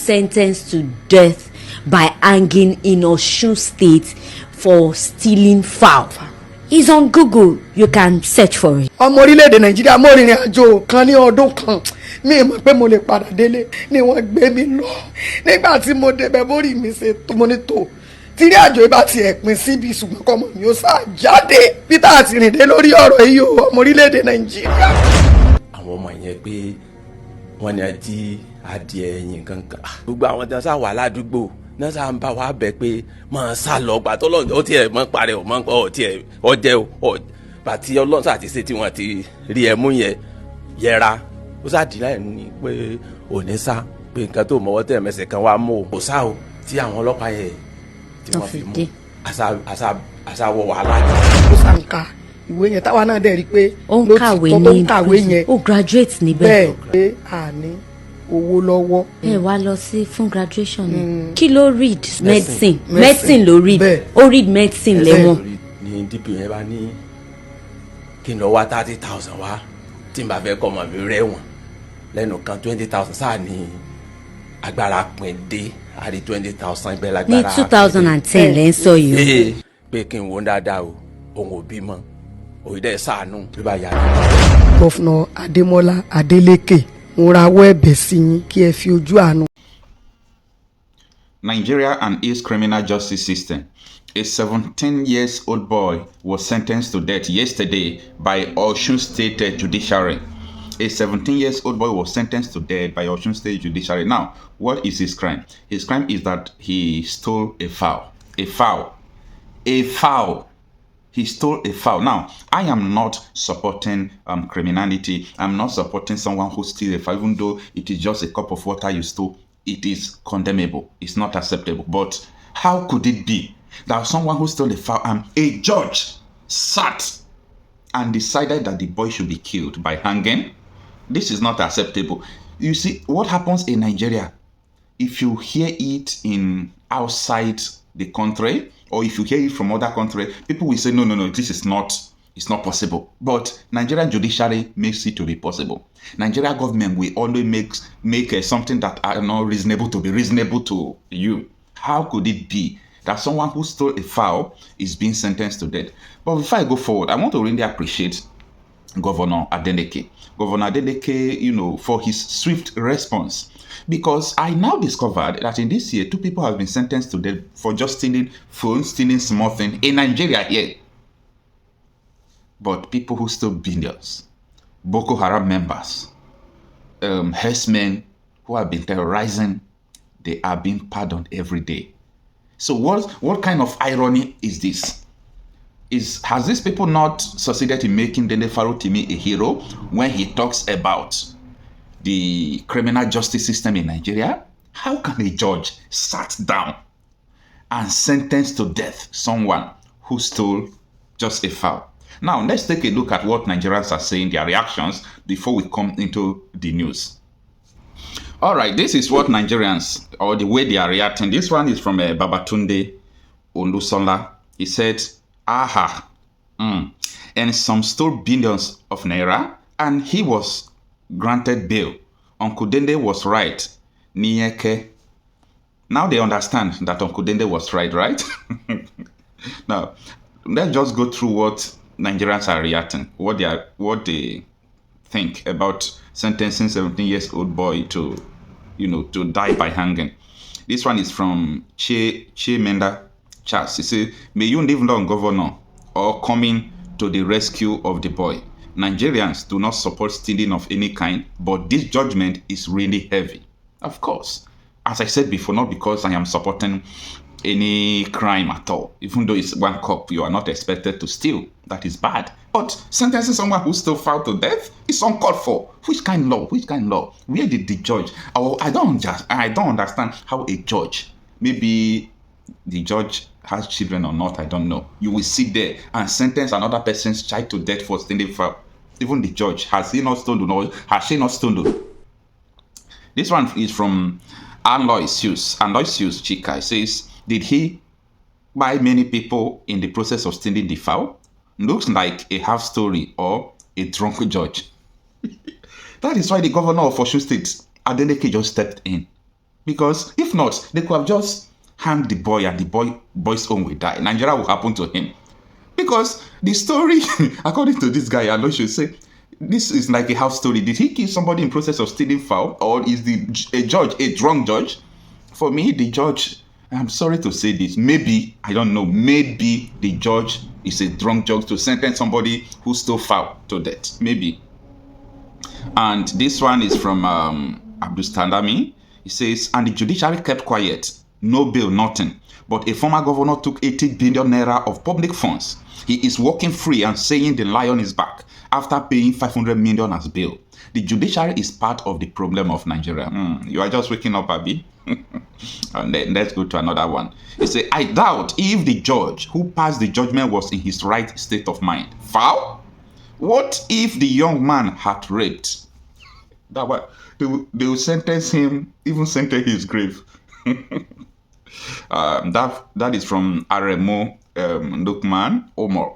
sentenced to death by hanging in Osun State for stealing fowl. It's on Google. You can search for it. ọmọ orílẹ̀-èdè nàìjíríà mo rìnrìn àjò kan ní ọdún kan mi mọ̀ pé mo lè padà délé ni wọ́n gbé mi lọ nígbà tí mo débẹ̀ bórí mi ṣe tó mo ní tó tírí àjò ibà ti ẹ̀pin síbi ṣùgbọ́n kọ́mọ mi ó sá jáde peter àti rìndé lórí ọ̀rọ̀ yìí o ọmọ orílẹ̀-èdè nàìjíríà. àwọn ọmọ yẹn pé wọ́n ní àti adìẹ ẹ̀yìn kankan gbogbo àwọn tí wọ́n sá wà ládùúgbò náà sá ń bá wa bẹ̀ pé máa sá lọ gbà tó lọ́nà ó tiẹ̀ mọ́ parẹ́ ò mọ́ ọ tiẹ̀ ọjẹ́ ò bàtí ọlọ́run sá ti ṣe tí wọ́n ti rí ẹmú yẹn yẹra ó sá dì láì ní pé òní sá pé nǹkan tó mọ́wọ́ tẹ̀ mẹsẹ̀ kan wá mú o kò sá o tí àwọn ọlọ́pàá yẹn tí wọ́n fi mú àṣà wọ wàhálà yẹn. ó sá ń ka ìwé yẹn táwa náà dẹ̀ rí i pé ó ń kàwé ní ó graduate níbẹ̀. bẹ́ẹ̀ pé àní owó lọ́wọ́. ẹ wá lọ sí fún graduation ni kí ló read medicine ló read ó read medicine lẹ́wọ̀n. ní dp yẹn bá ní kí n lọ wá 30,000 wá tí n bá fẹ́ kọ́ ọmọ mi rẹ̀wọ̀n lẹ́nu kan 20,000 sáà ní agbára pín dé àrí 20,000 ibẹ̀ lágbára. ní 2010 lẹ́ ń sọ yìí. pé kí n wo dáadáa o òun ò bímọ òun dẹ̀ ṣàánú bí bá yà á. gọ́fúnà adémọ́lá adélékè ń rawọ́ ẹ̀bẹ̀ sí yín kí ẹ fi ojú àánú. Nigeria and its criminal justice system. A 17-year-old boy was sentenced to death yesterday by Osun State Judiciary. A 17-year-old boy was sentenced to death by Osun State Judiciary. Now, what is his crime? His crime is that he stole a fowl. A fowl. A fowl. He stole a fowl. Now, I am not supporting criminality. I'm not supporting someone who steals a fowl, even though it is just a cup of water you stole. It is condemnable. It's not acceptable. But how could it be that someone who stole a fowl and a judge sat and decided that the boy should be killed by hanging? This is not acceptable. You see, what happens in Nigeria, if you hear it in outside the country, or if you hear it from other countries, people will say, no, this is not, it's not possible. But Nigerian judiciary makes it to be possible. Nigerian government will always make something that are not reasonable to be reasonable to you. How could it be that someone who stole a fowl is being sentenced to death? But before I go forward, I want to really appreciate Governor Adeleke. Governor Adeleke, for his swift response. Because I now discovered that in this year, 2 people have been sentenced to death for just stealing phones, stealing small things in Nigeria here. But people who stole billions, Boko Haram members, herdsmen who have been terrorizing, they are being pardoned every day. So what kind of irony is this? Has these people not succeeded in making Dele Farotimi a hero when he talks about the criminal justice system in Nigeria? How can a judge sat down and sentence to death someone who stole just a fowl? Now, let's take a look at what Nigerians are saying, their reactions, before we come into the news. All right, this is what Nigerians, or the way they are reacting. This one is from Babatunde Olusola. He said, and some stole billions of naira, and he was granted bail. Uncle Dende was right. Nieke. Now they understand that Uncle Dende was right? Now, let's just go through what Nigerians are reacting, what they think about sentencing 17-year-old boy to die by hanging. This one is from Che Menda Charles. He said, may you live long, Governor, or coming to the rescue of the boy. Nigerians do not support stealing of any kind, but this judgment is really heavy. Of course, as I said before, not because I am supporting any crime at all. Even though it's 1 cup, you are not expected to steal. That is bad. But sentencing someone who stole fowl to death is uncalled for. Which kind of law? Which kind of law? Where did the judge? I don't understand how a judge, maybe the judge has children or not, I don't know. You will sit there and sentence another person's child to death for stealing fowl. Even the judge, has he not stolen or has she not stolen? This one is from Aloysius Chika. It says, did he buy many people in the process of stealing the fowl? Looks like a half story or a drunk judge. That is why the governor of Osun State, Adeleke, just stepped in. Because if not, they could have just hanged the boy and the boy's own will die. Nigeria will happen to him. Because the story, according to this guy, I know should say, this is like a house story. Did he kill somebody in process of stealing fowl? Or is a judge a drunk judge? For me, the judge, I'm sorry to say this, maybe, I don't know, maybe the judge is a drunk judge to sentence somebody who stole fowl to death. Maybe. And this one is from Abdul Standami. He says, and the judiciary kept quiet. No bail, nothing. But a former governor took 80 billion naira of public funds. He is walking free and saying the lion is back after paying 500 million as bail. The judiciary is part of the problem of Nigeria. You are just waking up, Abi. And then let's go to another one. He said, I doubt if the judge who passed the judgment was in his right state of mind. Foul? What if the young man had raped? That way, they will sentence him, even sentence his grave. That is from Aremo Lukman Omar.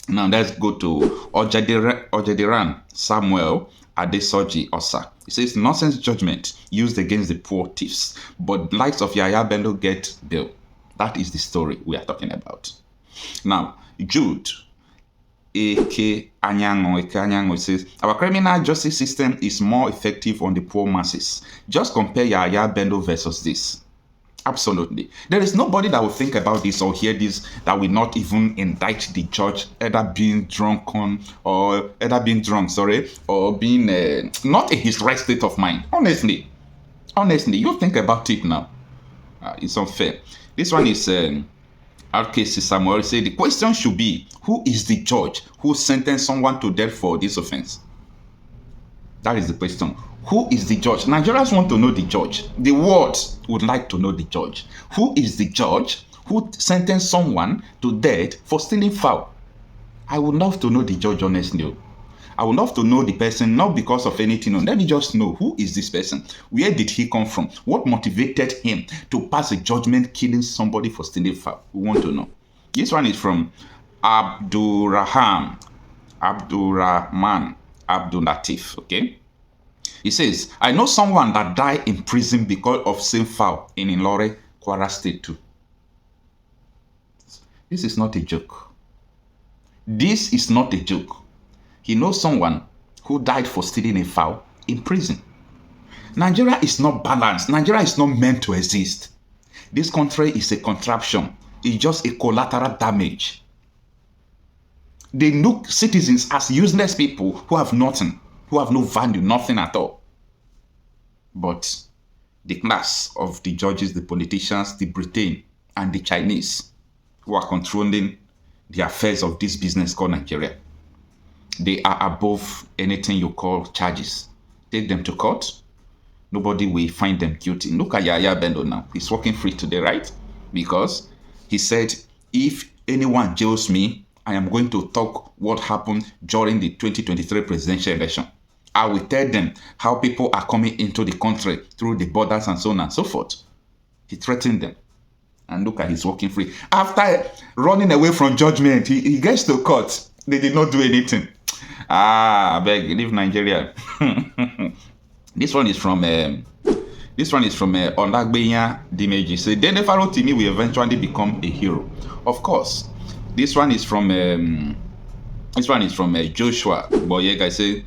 Now let's go to Ojediran Samuel Adesoji Osa. He says, nonsense judgment used against the poor thieves, but likes of Yaya Bello get bail. That is the story we are talking about. Now, Jude Eke Anyango says, our criminal justice system is more effective on the poor masses. Just compare Yaya Bello versus this. Absolutely. There is nobody that will think about this or hear this that will not even indict the judge, either being drunk, or being not in his right state of mind. Honestly, you think about it now. It's unfair. This one is RKC Samuel said the question should be, who is the judge who sentenced someone to death for this offense? That is the question. Who is the judge? Nigerians want to know the judge. The world would like to know the judge. Who is the judge who sentenced someone to death for stealing fowl? I would love to know the judge, honestly. I would love to know the person, not because of anything. Let me just know, who is this person? Where did he come from? What motivated him to pass a judgment killing somebody for stealing fowl? We want to know. This one is from Abdul Latif, okay? He says, I know someone that died in prison because of same foul in Ilore, Kwara State too. This is not a joke. This is not a joke. He knows someone who died for stealing a fowl in prison. Nigeria is not balanced. Nigeria is not meant to exist. This country is a contraption. It's just a collateral damage. They look citizens as useless people who have nothing, who have no value, nothing at all. But the class of the judges, the politicians, the Britain, and the Chinese who are controlling the affairs of this business called Nigeria, they are above anything you call charges. Take them to court, nobody will find them guilty. Look at Yaya Bello now. He's walking free today, right? Because he said, if anyone jails me, I am going to talk what happened during the 2023 presidential election. I will tell them how people are coming into the country through the borders and so on and so forth. He threatened them. And look at, he's walking free. After running away from judgment, he gets to court. They did not do anything. I beg, leave Nigeria. This one is from Olagbenya Dimeji. Say, Denefaro Timi will eventually become a hero. Of course. This one is from Joshua Boyega. Say,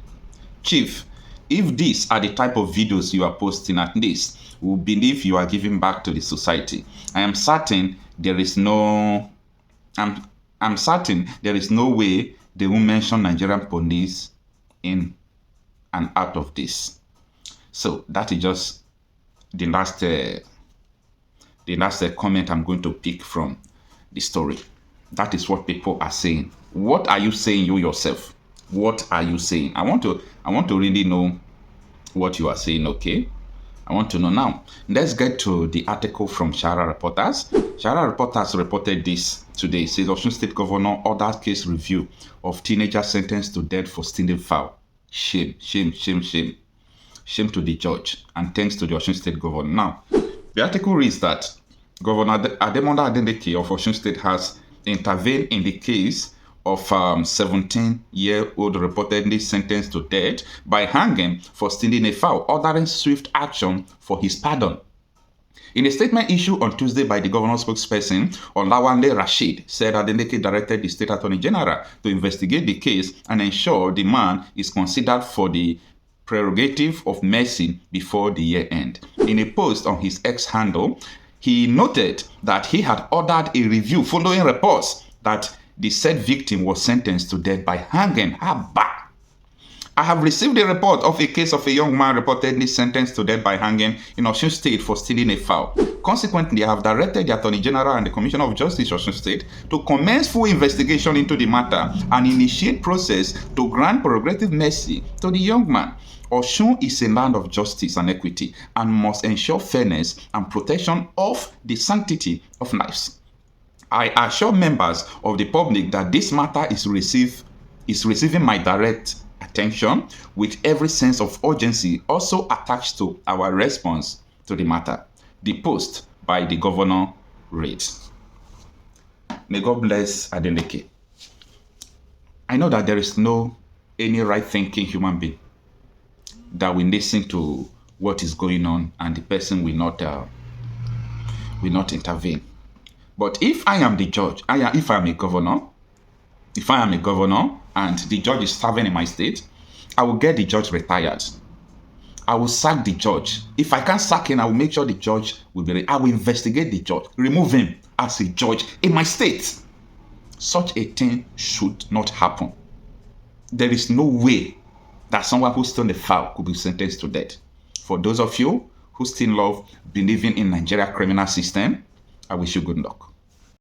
Chief, if these are the type of videos you are posting, at least we will believe you are giving back to the society. I'm certain there is no way they will mention Nigerian police in and out of this. So that is just the last comment I'm going to pick from the story. That is what people are saying. What are you saying, you yourself? What are you saying? I want to really know what you are saying, okay? I want to know now. Let's get to the article from Shara Reporters. Shara Reporters reported this today. It says Osun State Governor orders case review of teenager sentenced to death for stealing fowl. Shame, shame, shame, shame. Shame to the judge, and thanks to the Osun State Governor. Now, the article reads that Governor Ademola Adeleke of Osun State has intervened in the case of 17-year-old reportedly sentenced to death by hanging for stealing a fowl, ordering swift action for his pardon. In a statement issued on Tuesday by the governor's spokesperson, Olawale Rasheed said Adeleke directed the State Attorney General to investigate the case and ensure the man is considered for the prerogative of mercy before the year end. In a post on his X handle, he noted that he had ordered a review following reports that the said victim was sentenced to death by hanging. I have received a report of a case of a young man reportedly sentenced to death by hanging in Osun State for stealing a fowl. Consequently, I have directed the Attorney General and the Commissioner of Justice Osun State to commence full investigation into the matter and initiate process to grant prerogative mercy to the young man. Osun is a land of justice and equity and must ensure fairness and protection of the sanctity of lives. I assure members of the public that this matter is receiving my direct attention with every sense of urgency also attached to our response to the matter. The post by the governor reads, May God bless Adeleke. I know that there is no any right-thinking human being that will listen to what is going on and the person will not intervene. But if I am the judge, if I am a governor and the judge is serving in my state, I will get the judge retired. I will sack the judge. If I can't sack him, I will make sure the judge will be. I will investigate the judge, remove him as a judge in my state. Such a thing should not happen. There is no way that someone who stole a fowl could be sentenced to death. For those of you who still love believing in Nigeria criminal system, I wish you good luck.